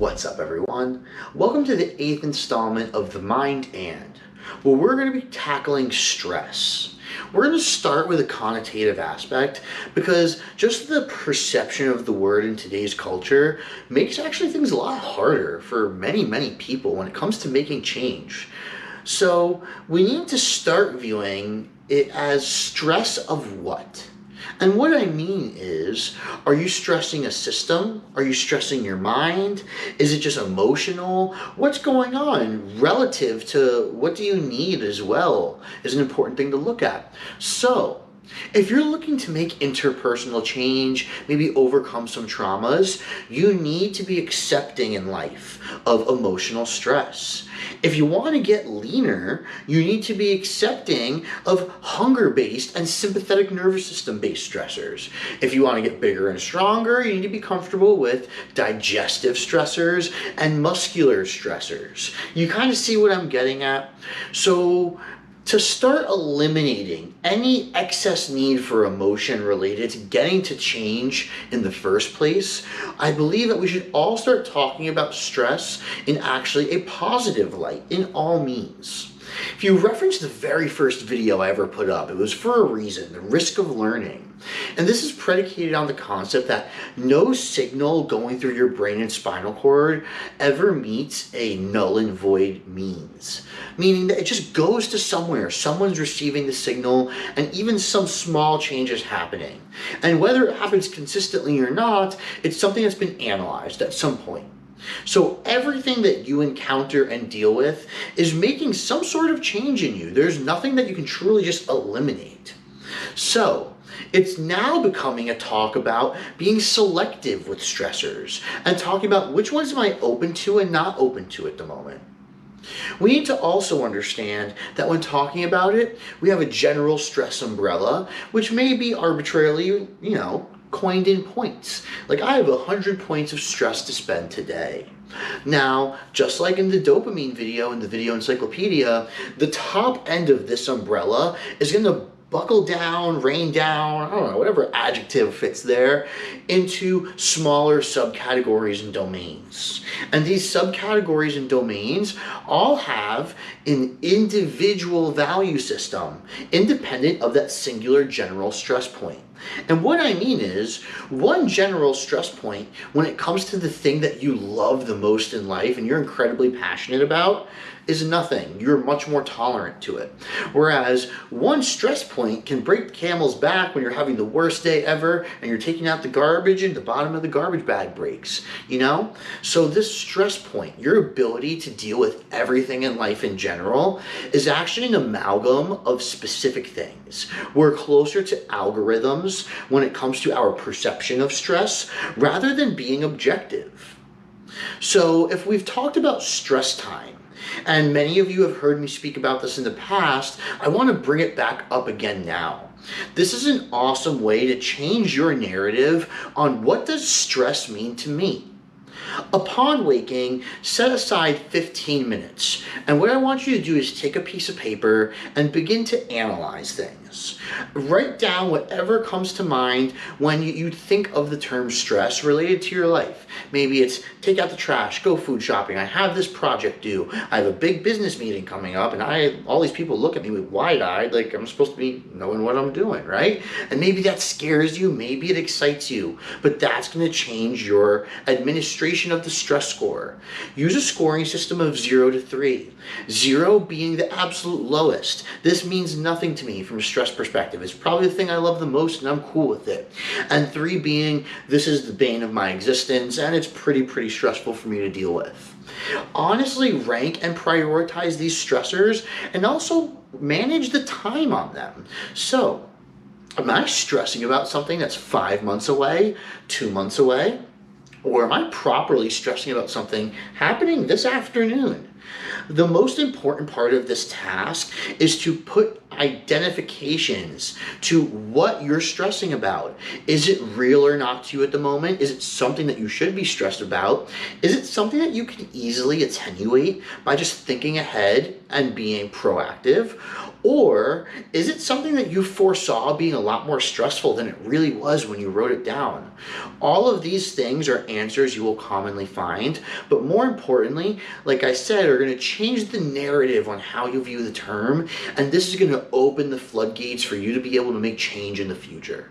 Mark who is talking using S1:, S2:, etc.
S1: What's up, everyone? Welcome to the 8th installment of The Mind And, where we're going to be tackling stress. We're going to start with a connotative aspect because just the perception of the word in today's culture makes actually things a lot harder for many people when it comes to making change. So we need to start viewing it as stress of what? And what I mean is, are you stressing a system? Are you stressing your mind? Is it just emotional? What's going on relative to what do you need as well is an important thing to look at. So, if you're looking to make interpersonal change, maybe overcome some traumas, you need to be accepting in life of emotional stress. If you want to get leaner, you need to be accepting of hunger-based and sympathetic nervous system-based stressors. If you want to get bigger and stronger, you need to be comfortable with digestive stressors and muscular stressors. You kind of see what I'm getting at? So, to start eliminating any excess need for emotion related to getting to change in the first place, I believe that we should all start talking about stress in actually a positive light in all means. If you reference the very first video I ever put up, it was for a reason, the risk of learning. And this is predicated on the concept that no signal going through your brain and spinal cord ever meets a null and void means. Meaning that it just goes to somewhere, someone's receiving the signal, and even some small changes happening. And whether it happens consistently or not, it's something that's been analyzed at some point. So everything that you encounter and deal with is making some sort of change in you. There's nothing that you can truly just eliminate. So it's now becoming a talk about being selective with stressors and talking about which ones am I open to and not open to at the moment. We need to also understand that when talking about it, we have a general stress umbrella, which may be arbitrarily, coined in points. Like, I have 100 points of stress to spend today. Now, just like in the dopamine video in the video encyclopedia, the top end of this umbrella is going to buckle down, rain down, I don't know, whatever adjective fits there, into smaller subcategories and domains. And these subcategories and domains all have an individual value system, independent of that singular general stress point. And what I mean is, one general stress point, when it comes to the thing that you love the most in life and you're incredibly passionate about, is nothing. You're much more tolerant to it. Whereas one stress point can break the camel's back when you're having the worst day ever and you're taking out the garbage and the bottom of the garbage bag breaks, So this stress point, your ability to deal with everything in life in general, is actually an amalgam of specific things. We're closer to algorithms when it comes to our perception of stress rather than being objective. So if we've talked about stress time, and many of you have heard me speak about this in the past, I want to bring it back up again now. This is an awesome way to change your narrative on what does stress mean to me. Upon waking, set aside 15 minutes, and what I want you to do is take a piece of paper and begin to analyze things. Write down whatever comes to mind when you think of the term stress related to your life. Maybe it's take out the trash, go food shopping, I have this project due, I have a big business meeting coming up, and all these people look at me with wide-eyed like I'm supposed to be knowing what I'm doing, right? And maybe that scares you, maybe it excites you, but that's going to change your administration of the stress score. Use a scoring system of 0 to 3. 0 being the absolute lowest. This means nothing to me from a stress perspective. It's probably the thing I love the most and I'm cool with it. And 3 being, this is the bane of my existence and it's pretty stressful for me to deal with. Honestly, rank and prioritize these stressors and also manage the time on them. So, am I stressing about something that's 5 months away, 2 months away? Or am I properly stressing about something happening this afternoon? The most important part of this task is to put identifications to what you're stressing about. Is it real or not to you at the moment? Is it something that you should be stressed about? Is it something that you can easily attenuate by just thinking ahead and being proactive? Or is it something that you foresaw being a lot more stressful than it really was when you wrote it down? All of these things are answers you will commonly find, but more importantly, like I said, are going to change the narrative on how you view the term, and this is going to open the floodgates for you to be able to make change in the future.